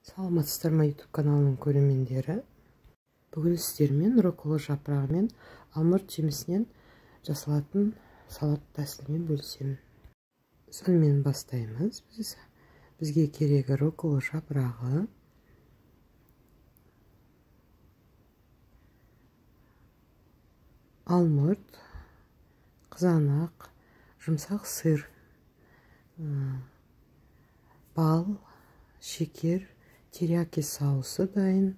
Саламатсыздар ма, YouTube каналының көрермендері. Бүгін сіздермен рокколо жапырағы мен алмұрт жемісінен жасалатын салат тәсілімен бөлісемін. Сонымен бастаймыз. Бізге керегі рокколо жапырағы, алмұрт, қызанақ, жұмсақ сыр, бал, шекер, терияки соусы дайын,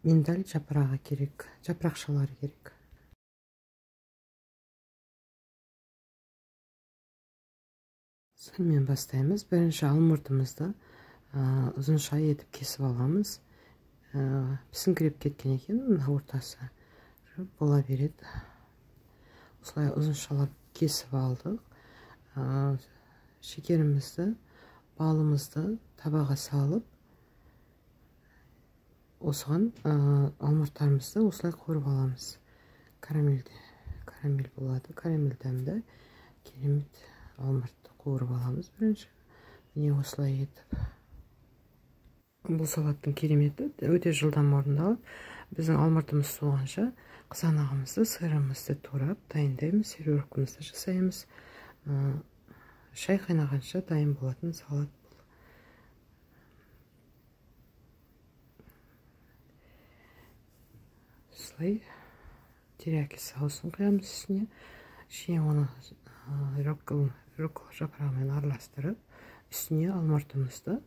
миндаль жапырағы керек, жапырақшалары керек. Сонымен бастаймыз. Бірінші алмұртымызды ұзынша етіп кесіп аламыз. Пісіңкіреп кеткен екен, ортасы бола береді. Осылай ұзыншалап кесіп алдық. Шекерімізді, балымызды табаға салып, осыған алмұрттарымызды осылай қуырып аламыз. Карамель болады, карамель дәмді, керемет алмұртты қуырып аламыз бірінші. Міне осылай етіп. Бұл салаттың кереметі өте жылдам орындалып, біздің алмұртымыз суығанша қызанағымызды, сырымызды турап дайындаймыз, сервировкамызды жасаймыз. Шай қайнағанша дайын болатын салат бұл. Осылай терияки соусын құямыз үстіне. Ішіне оны рокколо жапырағымен араластырып, үстіне алмұртымызды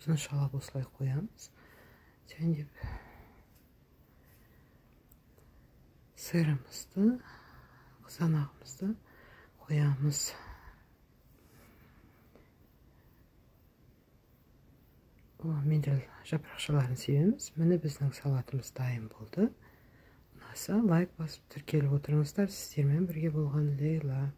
ұзыншалап осылай қоямыз. Және сырымызды, қызанағымызды қоямыз. Миндаль жапырақшаларын себеміз. Міне біздің салатымыз дайын болды. Ұнаса лайк басып тіркеліп отырыңыздар. Сіздермен бірге болған Лейла.